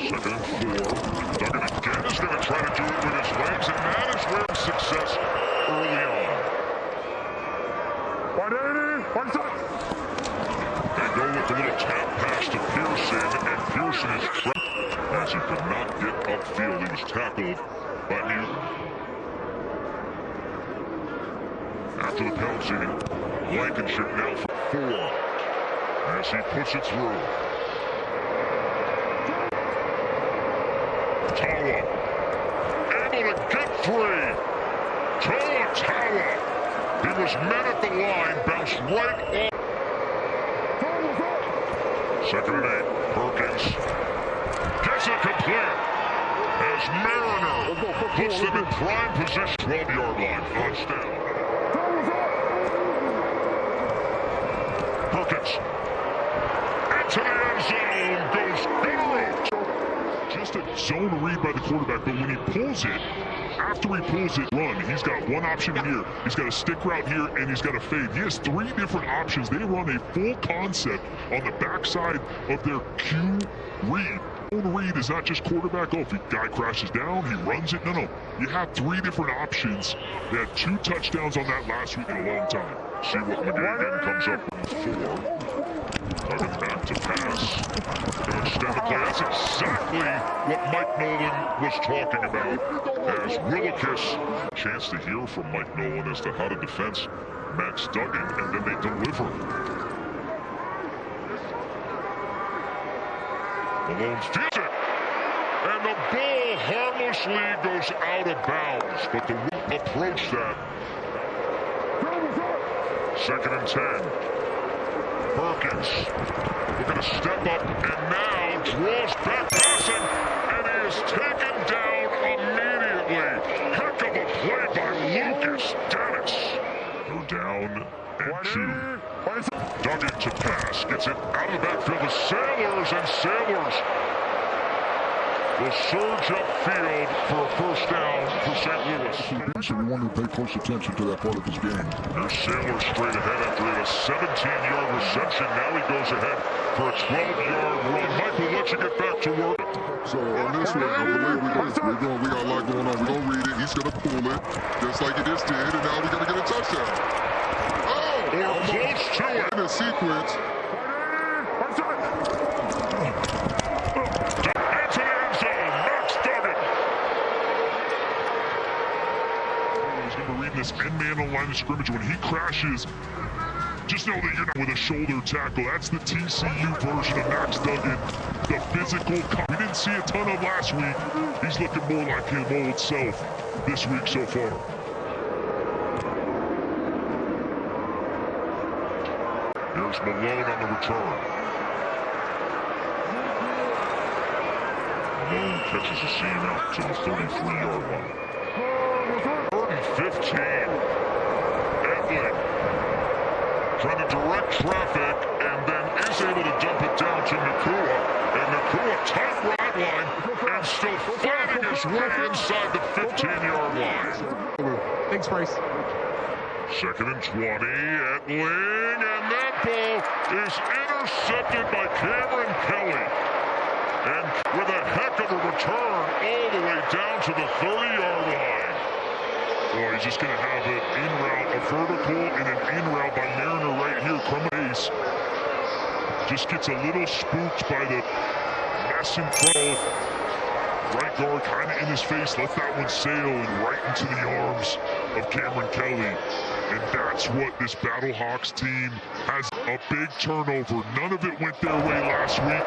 Second and 4. Duggan again is going to try to do it with his legs, and that is where success early on. They go with the little tap pass to Pearson, and Pearson is trapped as he could not get upfield. He was tackled by Newton. After the penalty, Blankenship now for 4 as he puts it through. Tawa able to get 3. Tawa. He was met at the line, bounced right off. Second and 8. Perkins gets it complete as Mariner puts them in prime position. 12-yard line, first down. Perkins into the end zone, goes Gunner. Just a zone read by the quarterback, but when he pulls it, after he pulls it, run. He's got one option here. He's got a stick route here, and he's got a fade. He has 3 different options. They run a full concept on the backside of their Q read. Read is not just quarterback. Oh, if a guy crashes down, he runs it. No. You have 3 different options. They had 2 touchdowns on that last week in a long time. See what McGregor comes up with 4. Duggan back to pass. Going to extend the play. That's exactly what Mike Nolan was talking about. As Willikis, chance to hear from Mike Nolan as to how to defense Max Duggan, and then they deliver. Malone feels it, and the ball harmlessly goes out of bounds, but the Wolves approach that. Second and 10. Perkins looking to step up, and now draws back passing, and he is taken down immediately. Heck of a play by Lucas Dennis. They're down and 2. Duggan to pass, gets it out of the backfield to Sailors, and Sailors will surge upfield for a first down for St. Louis. So we want to pay close attention to that part of this game. There's Sailors straight ahead after a 17-yard reception. Now he goes ahead for a 12-yard run. Mike will let you get back to work. So on this one, I believe we got a lot going on. We're going to read it. He's going to pull it, just like he just did, and now we're going to get a touchdown. Or close to it. In a sequence. Into the end zone, Max Duggan. He's going to be reading this end man on the line of scrimmage. When he crashes, just know that you're not with a shoulder tackle. That's the TCU version of Max Duggan. The physical. We didn't see a ton of last week. He's looking more like his old self this week so far. Here's Malone on the return. Malone catches a seam out to the 33-yard line. 15. Edlin trying to direct traffic, and then is able to dump it down to Nakua. And Nakua, tight ride line, and still fighting his way inside the 15-yard line. Thanks, Bryce. Second and 20, Etling, and that ball is intercepted by Cameron Kelly. And with a heck of a return all the way down to the 30-yard line. Boy, he's just going to have an in-route, a vertical, and an in-route by Mariner right here. Crummace just gets a little spooked by the mess in front. Right guard kind of in his face, let that one sail and right into the arms of Cameron Kelly. And that's what this Battlehawks team has. A big turnover. None of it went their way last week.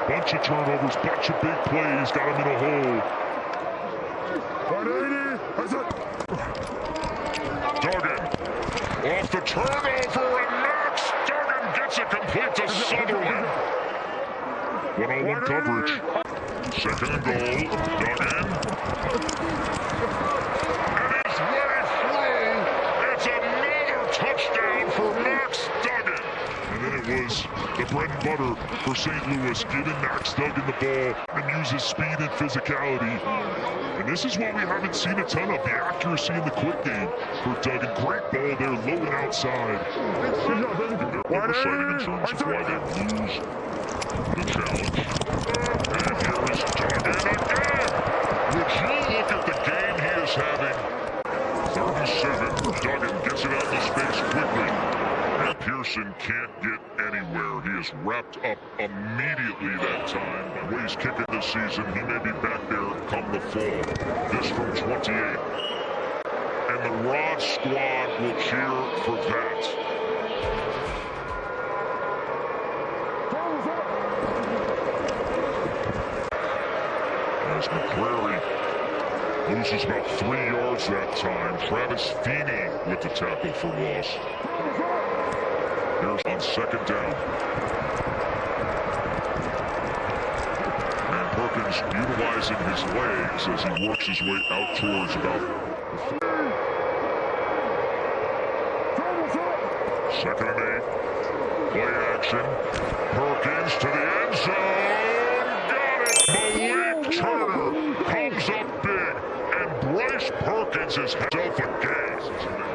Bunch of turnovers, bunch of big plays, got them in a hole. Duggan off the turnover, and Max Duggan gets it complete to Sutherland. 1-on-1 coverage. Second and goal, Duggan. And his way through. It's another touchdown for Max Duggan. And then it was the bread and butter for St. Louis, giving Max Duggan the ball and use his speed and physicality. And this is what we haven't seen a ton of, the accuracy in the quick game for Duggan. Great ball there, low and outside. They're oversighting in terms of why they lose the challenge. And here is is wrapped up immediately that time. By the way he's kicking this season, he may be back there come the fall. This from 28. And the Rod squad will cheer for that. As McCrary loses about 3 yards that time. Travis Feeney with the tackle for loss. Here's on second down. And Perkins utilizing his legs as he works his way out towards about second and 8. Play action. Perkins to the end zone. Got it. Malik Turner comes up big. And Bryce Perkins is himself a game.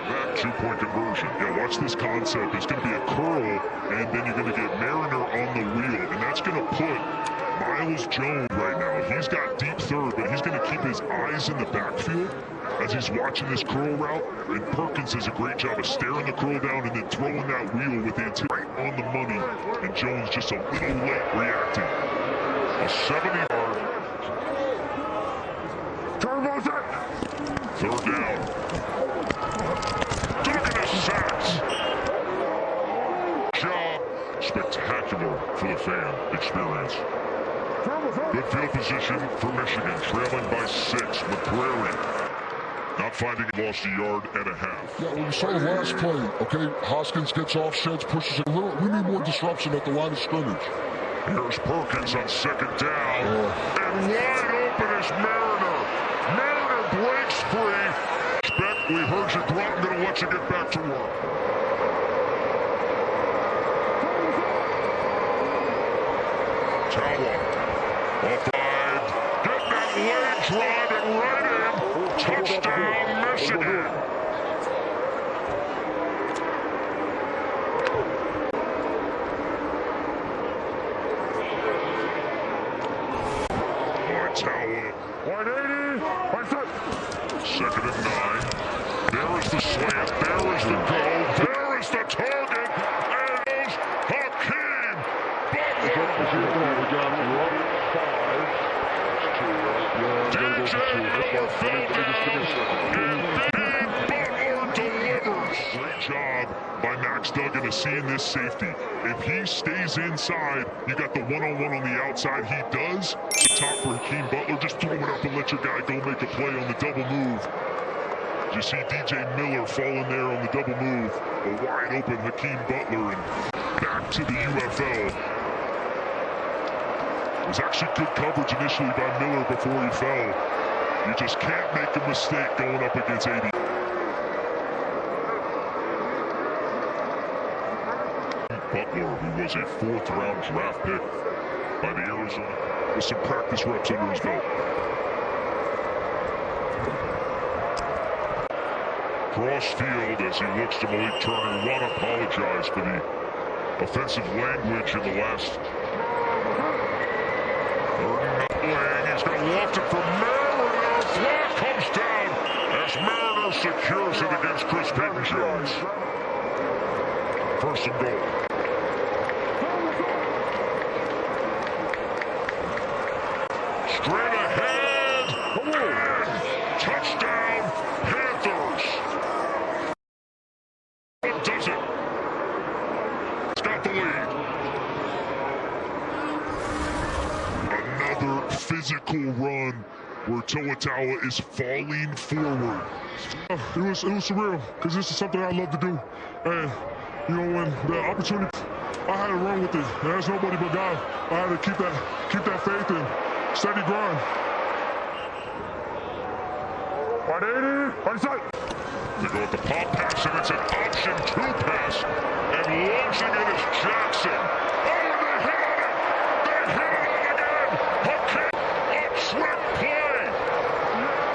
That 2-point conversion. Yeah, watch this concept. It's going to be a curl, and then you're going to get Mariner on the wheel. And that's going to put Miles Jones right now. He's got deep third, but he's going to keep his eyes in the backfield as he's watching this curl route. And Perkins does a great job of staring the curl down and then throwing that wheel with the intent right on the money. And Jones just a little late reacting. A 70-yard. Third down. Look at his sacks. Job spectacular for the fan experience. Good field position for Michigan, trailing by 6. McCrary not finding he lost a yard and a half. Yeah, well, you saw the last play, okay? Hoskins gets off, sheds, pushes it a little. We need more disruption at the line of scrimmage. Here's Perkins on second down. And wide open is Mariner. Mariner breaks free. We heard you grunt. I'm going to let you get back to work. Tawa. Offside. Get that leg drive and right in. Touchdown, Michigan. Tawa. 180. Second and 9. There is the slant. There is the goal. There is the target. And goes Hakeem Butler. DJ Miller fell down. And Hakeem Butler delivers. Great job by Max Duggan of seeing this safety. If he stays inside, you got the one-on-one on the outside. He does. It's top for Hakeem Butler. Just throw it up and let your guy go make a play on the double move. You see DJ Miller falling there on the double move. A wide open Hakeem Butler and back to the UFL. It was actually good coverage initially by Miller before he fell. You just can't make a mistake going up against 80. Butler, who was a 4th-round draft pick by the Arizona, with some practice reps under his belt. Cross field as he looks to Malik Turner. Want to apologize for the offensive language in the last. He's going to loft it for Mariner. Flag comes down as Mariner secures it against Chris Payton-Jones. First and goal. Straight ahead. And touchdown, Panthers. Does it? It's got the lead. Another physical run where Toa is falling forward. It was surreal because this is something I love to do. And, you know, when the opportunity, I had to run with it. There's nobody but God. I had to keep that faith and steady grind. 180, on side. They go with the pop pass, and it's an option 2 pass. And launching it is Jackson. Oh, they hit on it! They hit on it again! Hakeem, a trick play!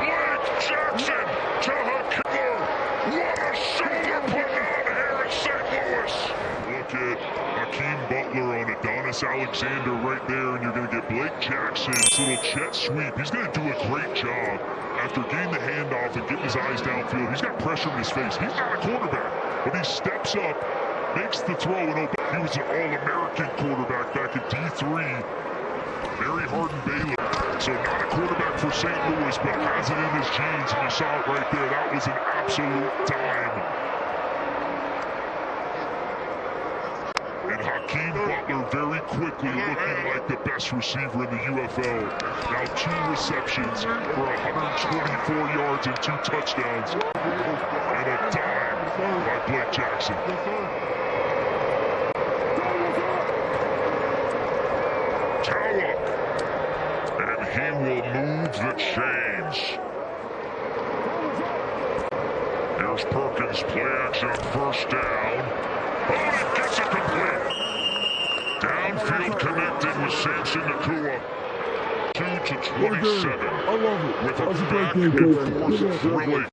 Blake Jackson to Hakeem. What a shoulder put on here in St. Louis! Look at Hakeem Butler on Adonis Alexander right there, and you're going to get Blake Jackson. This little jet sweep. He's going to do a great job after getting the handoff and getting his eyes downfield. He's got pressure in his face. He's not a quarterback, but he steps up makes the throw and open. He was an All-American quarterback back in D3. Very Harden Bailey. So not a quarterback for St. Louis, but has it in his genes, and you saw it right there. That was an absolute dime. And Hakeem Butler very quickly looking like the best receiver in the UFL. Now 2 receptions for 124 yards and 2 touchdowns. And a dime by Blake Jackson. Tower. And he will move the chains. Here's Perkins, play action on first down. Oh, he gets it complete. Downfield connecting with Samson Nakua. 2 to 27. I love it. With a back and forth thrilling.